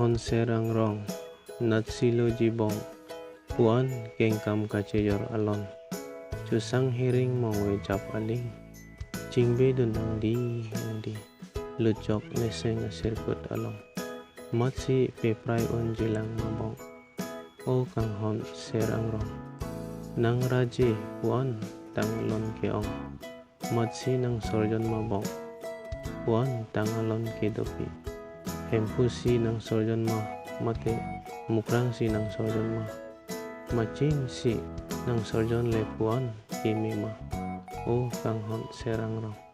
kanghon serang rong, natsilo jibong, puan kengkam kaceyor alon, cusang hiring mongwe cap aling, cingbe dun angdi, lucok neseng sirkut along, matsi peprai on jilang mabong, o kanghon serang rong, nang raje puan tangalon keong, matsi nang sorjon mabong, puan tangalon kedopi, hempusi nang sorjon ma mate, mukrang si nang sorjon ma, macing si nang sorjon le puan kimi ma, o kanghon serang rong.